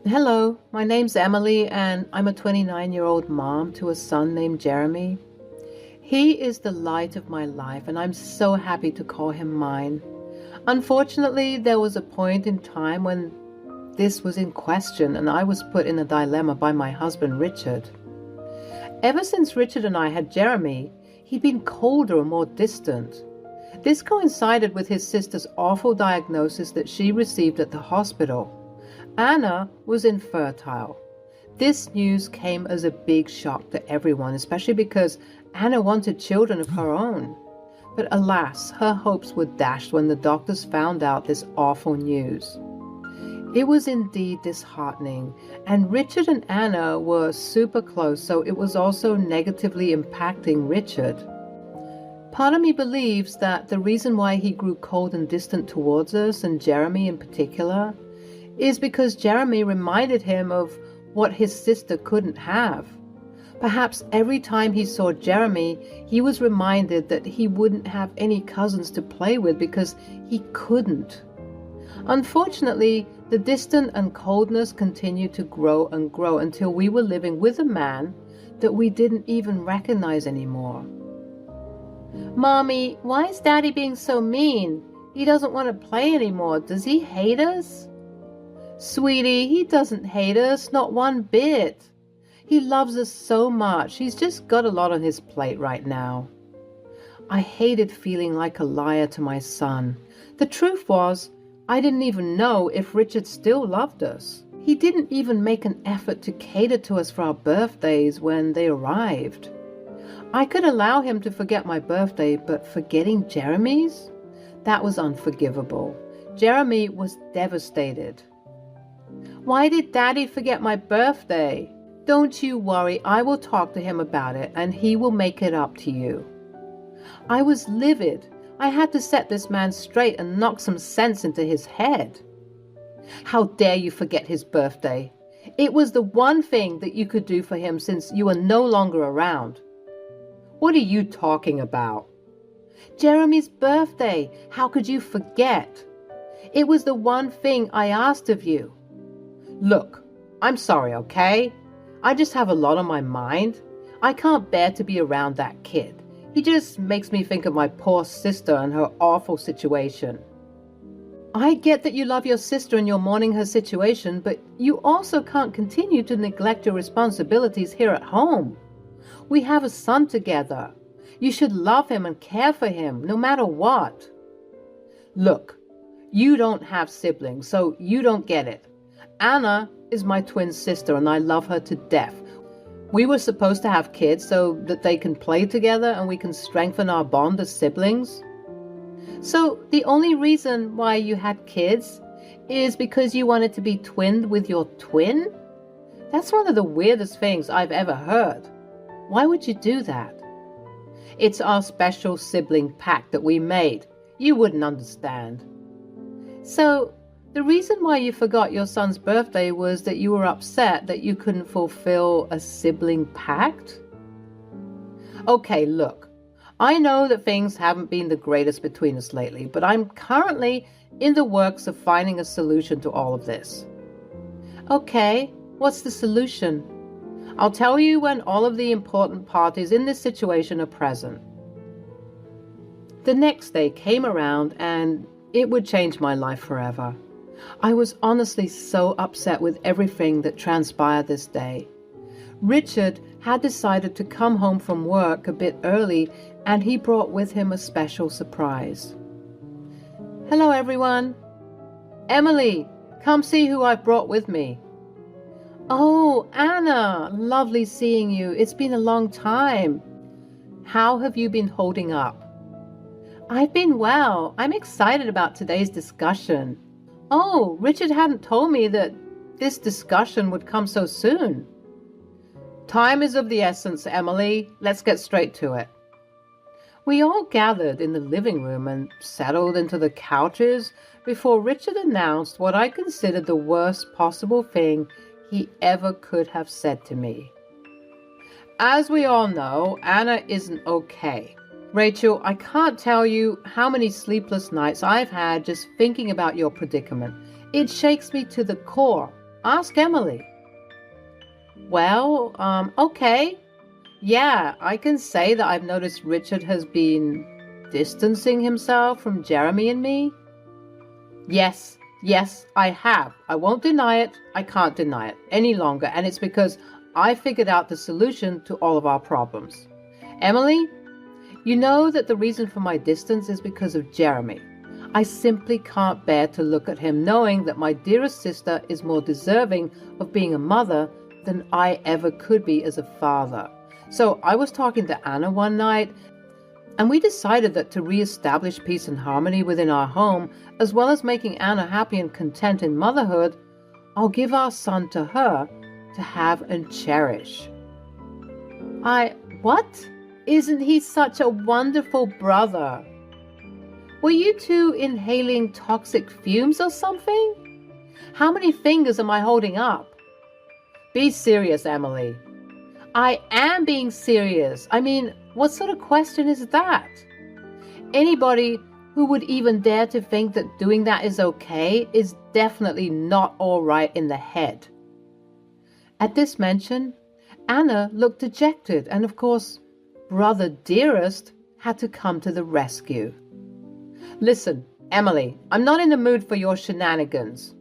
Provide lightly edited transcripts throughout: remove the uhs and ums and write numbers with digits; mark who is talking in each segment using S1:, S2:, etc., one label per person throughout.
S1: Hello, my name's Emily, and I'm a 29-year-old mom to a son named Jeremy. He is the light of my life, and I'm so happy to call him mine. Unfortunately, there was a point in time when this was in question, and I was put in a dilemma by my husband, Richard. Ever since Richard and I had Jeremy, he'd been colder and more distant. This coincided with his sister's awful diagnosis that she received at the hospital. Anna was infertile. This news came as a big shock to everyone, especially because Anna wanted children of her own. But alas, her hopes were dashed when the doctors found out this awful news. It was indeed disheartening, and Richard and Anna were super close, so it was also negatively impacting Richard. Part of me believes that the reason why he grew cold and distant towards us, and Jeremy in particular, is because Jeremy reminded him of what his sister couldn't have. Perhaps every time he saw Jeremy, he was reminded that he wouldn't have any cousins to play with because he couldn't. Unfortunately, the distance and coldness continued to grow and grow until we were living with a man that we didn't even recognize anymore. "Mommy, why is Daddy being so mean? He doesn't want to play anymore. Does he hate us?" "Sweetie, he doesn't hate us, not one bit. He loves us so much. He's just got a lot on his plate right now." I hated feeling like a liar to my son. The truth was, I didn't even know if Richard still loved us. He didn't even make an effort to cater to us for our birthdays when they arrived. I could allow him to forget my birthday, but forgetting Jeremy's? That was unforgivable. Jeremy was devastated. "Why did Daddy forget my birthday?" "Don't you worry, I will talk to him about it and he will make it up to you." I was livid. I had to set this man straight and knock some sense into his head. "How dare you forget his birthday? It was the one thing that you could do for him since you are no longer around." "What are you talking about?" "Jeremy's birthday. How could you forget? It was the one thing I asked of you." "Look, I'm sorry, okay? I just have a lot on my mind. I can't bear to be around that kid. He just makes me think of my poor sister and her awful situation." "I get that you love your sister and you're mourning her situation, but you also can't continue to neglect your responsibilities here at home. We have a son together. You should love him and care for him, no matter what." "Look, you don't have siblings, so you don't get it. Anna is my twin sister and I love her to death. We were supposed to have kids so that they can play together and we can strengthen our bond as siblings. So the only reason why you had kids is because you wanted to be twinned with your twin? That's one of the weirdest things I've ever heard. Why would you do that?" "It's our special sibling pact that we made. You wouldn't understand." "So the reason why you forgot your son's birthday was that you were upset that you couldn't fulfill a sibling pact?" "Okay, look, I know that things haven't been the greatest between us lately, but I'm currently in the works of finding a solution to all of this." "Okay, what's the solution?" "I'll tell you when all of the important parties in this situation are present." The next day came around and it would change my life forever. I was honestly so upset with everything that transpired this day. Richard had decided to come home from work a bit early, and he brought with him a special surprise. "Hello, everyone. Emily, come see who I've brought with me." "Oh, Anna, lovely seeing you. It's been a long time. How have you been holding up?" "I've been well. I'm excited about today's discussion." "Oh, Richard hadn't told me that this discussion would come so soon." "Time is of the essence, Emily. Let's get straight to it." We all gathered in the living room and settled into the couches before Richard announced what I considered the worst possible thing he ever could have said to me. "As we all know, Anna isn't okay. Rachel, I can't tell you how many sleepless nights I've had just thinking about your predicament. It shakes me to the core. Ask Emily. Well, okay. Yeah, I can say that I've noticed Richard has been distancing himself from Jeremy and me. Yes, I have. I won't deny it. I can't deny it any longer. And it's because I figured out the solution to all of our problems. Emily, you know that the reason for my distance is because of Jeremy. I simply can't bear to look at him knowing that my dearest sister is more deserving of being a mother than I ever could be as a father. So I was talking to Anna one night, and we decided that to re-establish peace and harmony within our home, as well as making Anna happy and content in motherhood, I'll give our son to her to have and cherish. What? Isn't he such a wonderful brother? Were you two inhaling toxic fumes or something? How many fingers am I holding up? Be serious, Emily. I am being serious. I mean, what sort of question is that? Anybody who would even dare to think that doing that is okay is definitely not all right in the head. At this mention, Anna looked dejected, and of course, Brother Dearest had to come to the rescue. Listen, Emily, I'm not in the mood for your shenanigans.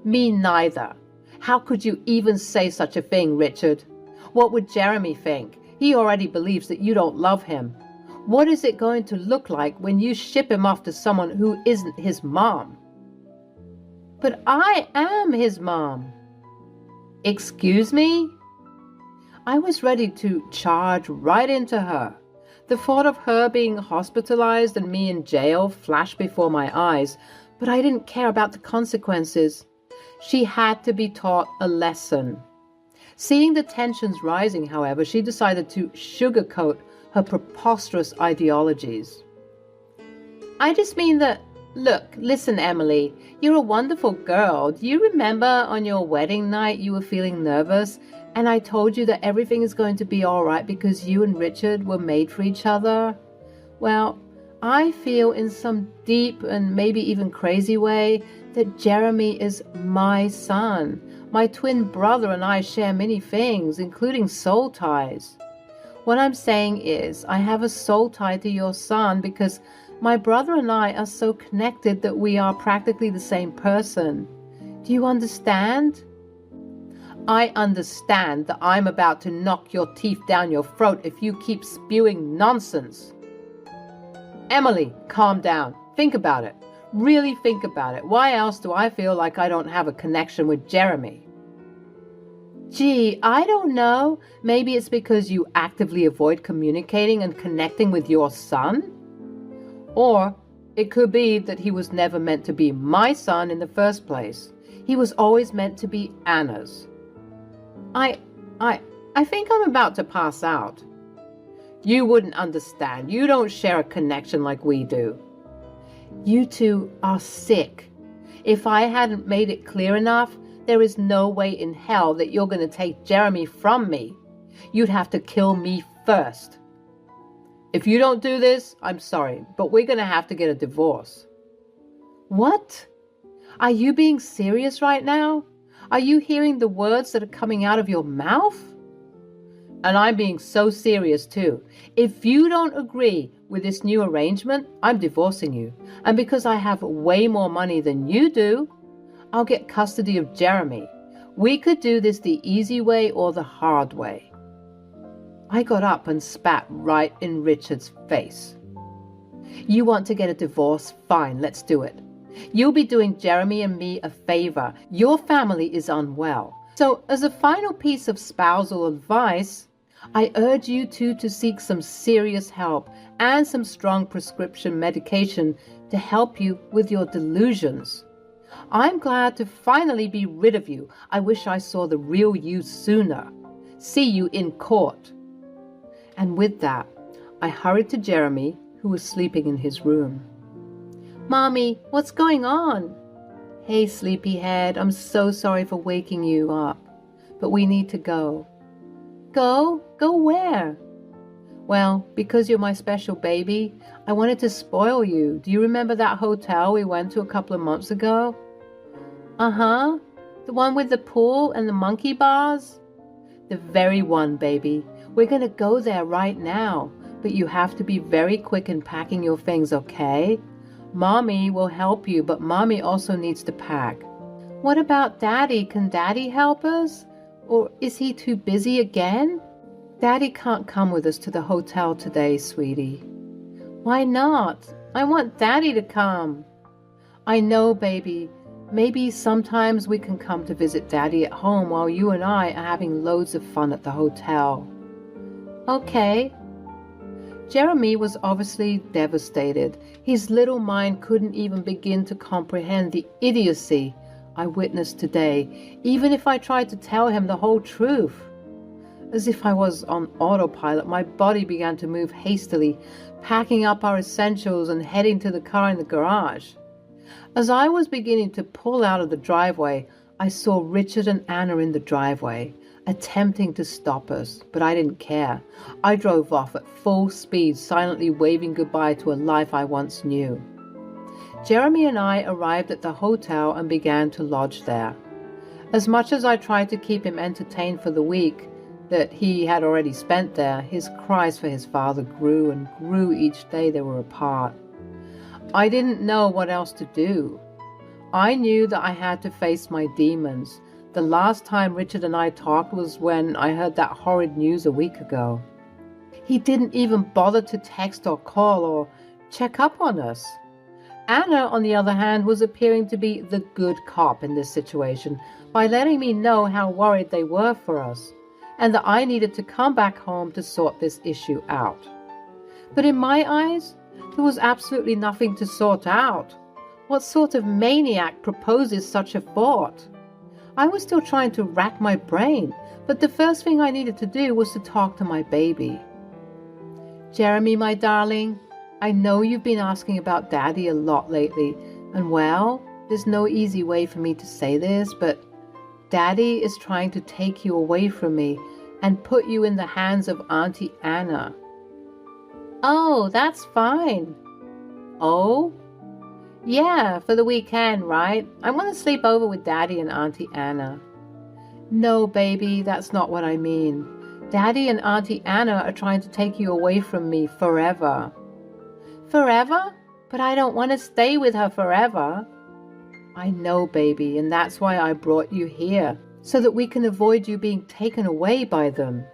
S1: Me neither. How could you even say such a thing, Richard? What would Jeremy think? He already believes that you don't love him. What is it going to look like when you ship him off to someone who isn't his mom? But I am his mom. Excuse me? I was ready to charge right into her. The thought of her being hospitalized and me in jail flashed before my eyes, but I didn't care about the consequences. She had to be taught a lesson. Seeing the tensions rising, however, she decided to sugarcoat her preposterous ideologies. I just mean that, look, listen, Emily, you're a wonderful girl. Do you remember on your wedding night you were feeling nervous and I told you that everything is going to be all right because you and Richard were made for each other? Well, I feel in some deep and maybe even crazy way that Jeremy is my son. My twin brother and I share many things, including soul ties. What I'm saying is, I have a soul tie to your son because my brother and I are so connected that we are practically the same person. Do you understand? I understand that I'm about to knock your teeth down your throat if you keep spewing nonsense. Emily, calm down. Think about it. Really think about it. Why else do I feel like I don't have a connection with Jeremy? Gee, I don't know. Maybe it's because you actively avoid communicating and connecting with your son? Or it could be that he was never meant to be my son in the first place. He was always meant to be Anna's. I think I'm about to pass out. You wouldn't understand. You don't share a connection like we do. You two are sick. If I hadn't made it clear enough, there is no way in hell that you're going to take Jeremy from me. You'd have to kill me first. If you don't do this, I'm sorry, but we're going to have to get a divorce. What? Are you being serious right now? Are you hearing the words that are coming out of your mouth? And I'm being so serious too. If you don't agree with this new arrangement, I'm divorcing you. And because I have way more money than you do, I'll get custody of Jeremy. We could do this the easy way or the hard way. I got up and spat right in Richard's face. You want to get a divorce? Fine, let's do it. You'll be doing Jeremy and me a favor. Your family is unwell. So as a final piece of spousal advice, I urge you two to seek some serious help and some strong prescription medication to help you with your delusions. I'm glad to finally be rid of you. I wish I saw the real you sooner. See you in court. And with that, I hurried to Jeremy, who was sleeping in his room. Mommy, what's going on? Hey, sleepyhead, I'm so sorry for waking you up, but we need to go. Go? Go where? Well, because you're my special baby, I wanted to spoil you. Do you remember that hotel we went to a couple of months ago? Uh-huh. The one with the pool and the monkey bars? The very one, baby. We're going to go there right now, but you have to be very quick in packing your things, okay? Mommy will help you, but Mommy also needs to pack. What about Daddy? Can Daddy help us? Or is he too busy again? Daddy can't come with us to the hotel today, sweetie. Why not? I want Daddy to come. I know, baby. Maybe sometimes we can come to visit Daddy at home while you and I are having loads of fun at the hotel. Okay. Jeremy was obviously devastated. His little mind couldn't even begin to comprehend the idiocy I witnessed today, even if I tried to tell him the whole truth. As if I was on autopilot, my body began to move hastily, packing up our essentials and heading to the car in the garage. As I was beginning to pull out of the driveway, I saw Richard and Anna in the driveway, attempting to stop us, but I didn't care. I drove off at full speed, silently waving goodbye to a life I once knew. Jeremy and I arrived at the hotel and began to lodge there. As much as I tried to keep him entertained for the week that he had already spent there, his cries for his father grew and grew each day they were apart. I didn't know what else to do. I knew that I had to face my demons. The last time Richard and I talked was when I heard that horrid news a week ago. He didn't even bother to text or call or check up on us. Anna, on the other hand, was appearing to be the good cop in this situation by letting me know how worried they were for us, and that I needed to come back home to sort this issue out. But in my eyes, there was absolutely nothing to sort out. What sort of maniac proposes such a thought? I was still trying to rack my brain, but the first thing I needed to do was to talk to my baby. Jeremy, my darling, I know you've been asking about Daddy a lot lately, and well, there's no easy way for me to say this, but Daddy is trying to take you away from me and put you in the hands of Auntie Anna. Oh, that's fine. Oh? Yeah, for the weekend, right? I want to sleep over with Daddy and Auntie Anna. No, baby, that's not what I mean. Daddy and Auntie Anna are trying to take you away from me forever. Forever? But I don't want to stay with her forever. I know, baby, and that's why I brought you here, so that we can avoid you being taken away by them.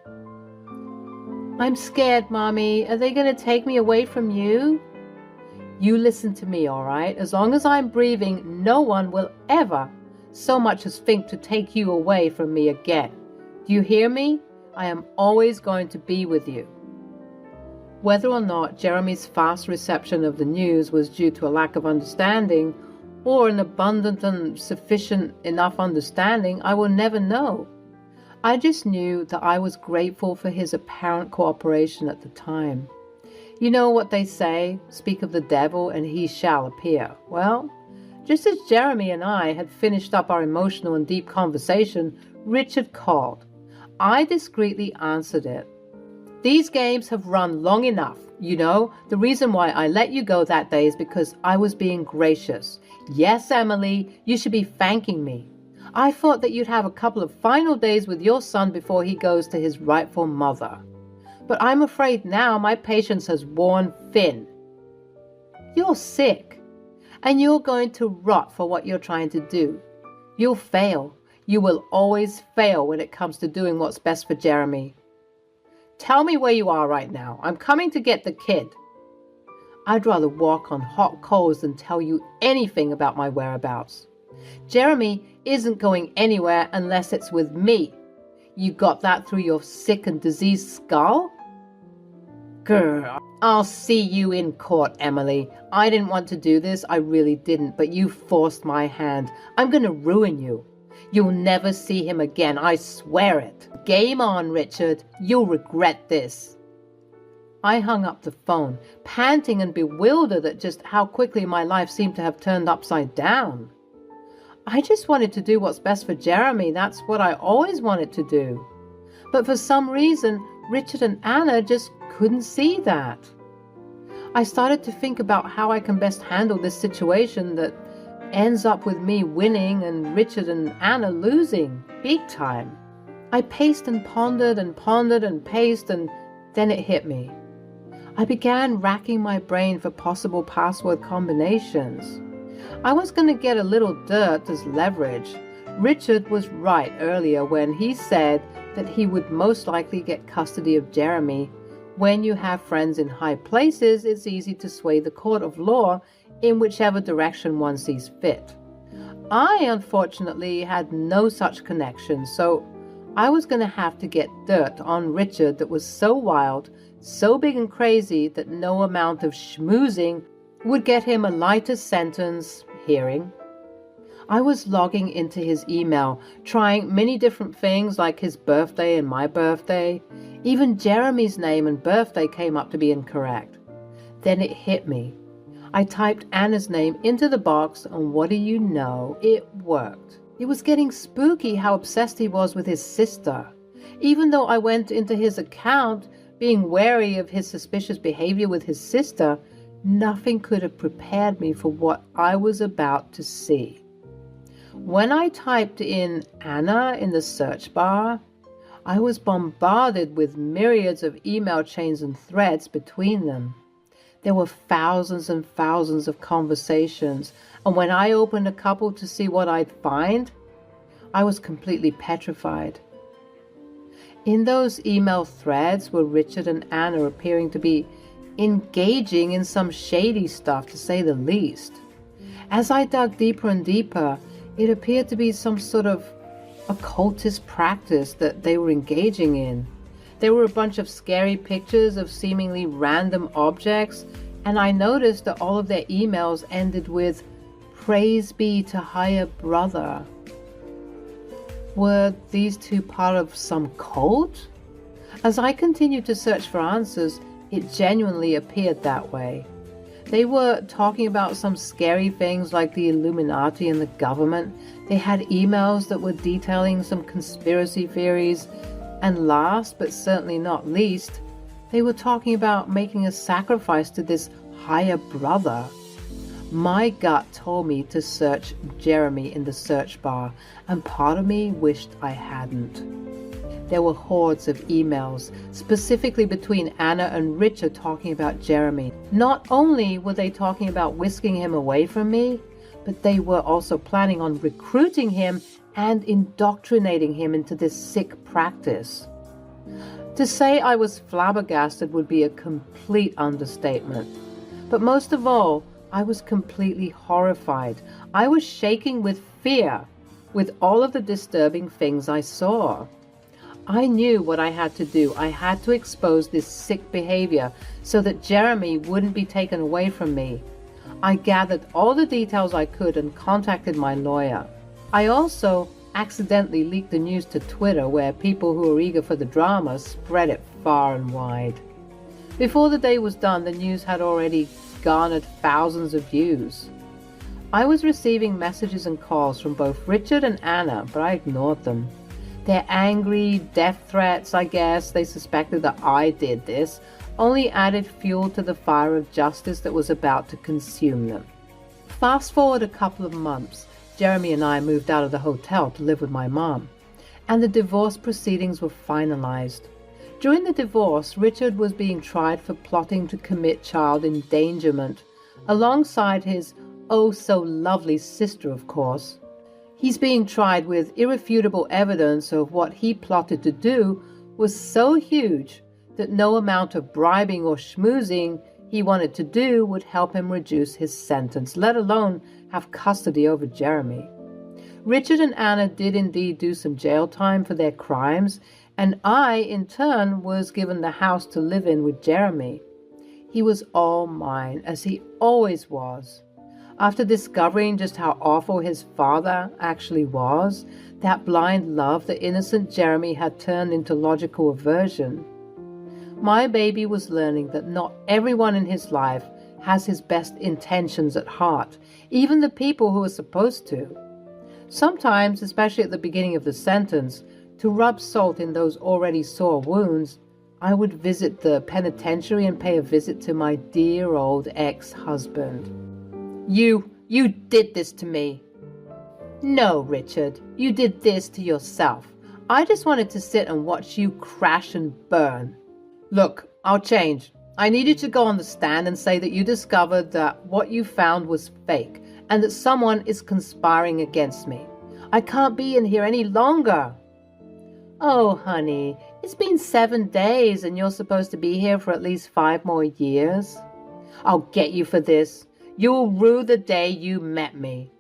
S1: I'm scared, Mommy. Are they going to take me away from you? You listen to me, all right? As long as I'm breathing, no one will ever so much as think to take you away from me again. Do you hear me? I am always going to be with you. Whether or not Jeremy's fast reception of the news was due to a lack of understanding or an abundant and sufficient enough understanding, I will never know. I just knew that I was grateful for his apparent cooperation at the time. You know what they say, speak of the devil and he shall appear. Well, just as Jeremy and I had finished up our emotional and deep conversation, Richard called. I discreetly answered it. These games have run long enough. You know, the reason why I let you go that day is because I was being gracious. Yes, Emily, you should be thanking me. I thought that you'd have a couple of final days with your son before he goes to his rightful mother. But I'm afraid now my patience has worn thin. You're sick, and you're going to rot for what you're trying to do. You'll fail. You will always fail when it comes to doing what's best for Jeremy. Tell me where you are right now. I'm coming to get the kid. I'd rather walk on hot coals than tell you anything about my whereabouts. Jeremy isn't going anywhere unless it's with me. You got that through your sick and diseased skull? Grr, I'll see you in court, Emily. I didn't want to do this, I really didn't, but you forced my hand. I'm going to ruin you. You'll never see him again, I swear it. Game on, Richard. You'll regret this. I hung up the phone, panting and bewildered at just how quickly my life seemed to have turned upside down. I just wanted to do what's best for Jeremy. That's what I always wanted to do. But for some reason, Richard and Anna just couldn't see that. I started to think about how I can best handle this situation that ends up with me winning and Richard and Anna losing, big time. I paced and pondered and pondered and paced, and then it hit me. I began racking my brain for possible password combinations. I was going to get a little dirt as leverage. Richard was right earlier when he said that he would most likely get custody of Jeremy. When you have friends in high places, it's easy to sway the court of law in whichever direction one sees fit. I, unfortunately, had no such connection, so I was going to have to get dirt on Richard that was so wild, so big and crazy that no amount of schmoozing would get him a lighter sentence hearing. I was logging into his email, trying many different things like his birthday and my birthday. Even Jeremy's name and birthday came up to be incorrect. Then it hit me. I typed Anna's name into the box, and what do you know? It worked. It was getting spooky how obsessed he was with his sister. Even though I went into his account, being wary of his suspicious behavior with his sister, nothing could have prepared me for what I was about to see. When I typed in Anna in the search bar, I was bombarded with myriads of email chains and threads between them. There were thousands and thousands of conversations, and when I opened a couple to see what I'd find, I was completely petrified. In those email threads were Richard and Anna appearing to be engaging in some shady stuff, to say the least. As I dug deeper and deeper, it appeared to be some sort of occultist practice that they were engaging in. There were a bunch of scary pictures of seemingly random objects, and I noticed that all of their emails ended with, "Praise be to higher brother." Were these two part of some cult? As I continued to search for answers, it genuinely appeared that way. They were talking about some scary things like the Illuminati and the government. They had emails that were detailing some conspiracy theories. And last, but certainly not least, they were talking about making a sacrifice to this higher brother. My gut told me to search Jeremy in the search bar, and part of me wished I hadn't. There were hordes of emails, specifically between Anna and Richard, talking about Jeremy. Not only were they talking about whisking him away from me, but they were also planning on recruiting him and indoctrinating him into this sick practice. To say I was flabbergasted would be a complete understatement. But most of all, I was completely horrified. I was shaking with fear with all of the disturbing things I saw. I knew what I had to do. I had to expose this sick behavior so that Jeremy wouldn't be taken away from me. I gathered all the details I could and contacted my lawyer. I also accidentally leaked the news to Twitter, where people who were eager for the drama spread it far and wide. Before the day was done, the news had already garnered thousands of views. I was receiving messages and calls from both Richard and Anna, but I ignored them. Their angry death threats, I guess they suspected that I did this, only added fuel to the fire of justice that was about to consume them. Fast forward a couple of months, Jeremy and I moved out of the hotel to live with my mom, and the divorce proceedings were finalized. During the divorce, Richard was being tried for plotting to commit child endangerment, alongside his oh-so-lovely sister, of course. He's being tried with irrefutable evidence of what he plotted to do was so huge that no amount of bribing or schmoozing he wanted to do would help him reduce his sentence, let alone have custody over Jeremy. Richard and Anna did indeed do some jail time for their crimes, and I, in turn, was given the house to live in with Jeremy. He was all mine, as he always was. After discovering just how awful his father actually was, that blind love that innocent Jeremy had turned into logical aversion, my baby was learning that not everyone in his life has his best intentions at heart, even the people who are supposed to. Sometimes, especially at the beginning of the sentence, to rub salt in those already sore wounds, I would visit the penitentiary and pay a visit to my dear old ex-husband. "You You did this to me. No, Richard, you did this to yourself. I just wanted to sit and watch you crash and burn. Look, I'll change. I need you to go on the stand and say that you discovered that what you found was fake and that someone is conspiring against me. I can't be in here any longer. Oh, honey, it's been 7 days and you're supposed to be here for at least 5 more years. I'll get you for this. You'll rue the day you met me.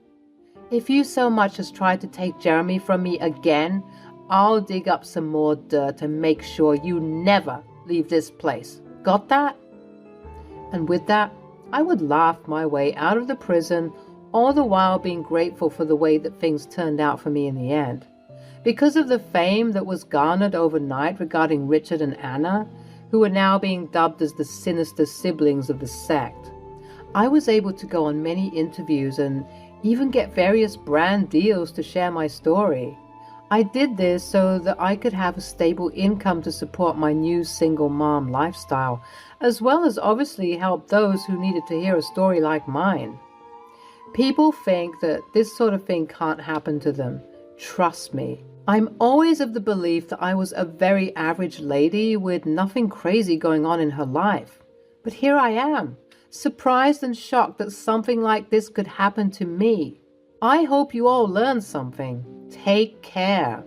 S1: If you so much as try to take Jeremy from me again, I'll dig up some more dirt and make sure you never leave this place. Got that? And with that, I would laugh my way out of the prison, all the while being grateful for the way that things turned out for me in the end. Because of the fame that was garnered overnight regarding Richard and Anna, who were now being dubbed as the sinister siblings of the sect, I was able to go on many interviews and even get various brand deals to share my story. I did this so that I could have a stable income to support my new single mom lifestyle, as well as obviously help those who needed to hear a story like mine. People think that this sort of thing can't happen to them. Trust me. I'm always of the belief that I was a very average lady with nothing crazy going on in her life. But here I am, surprised and shocked that something like this could happen to me. I hope you all learned something. Take care.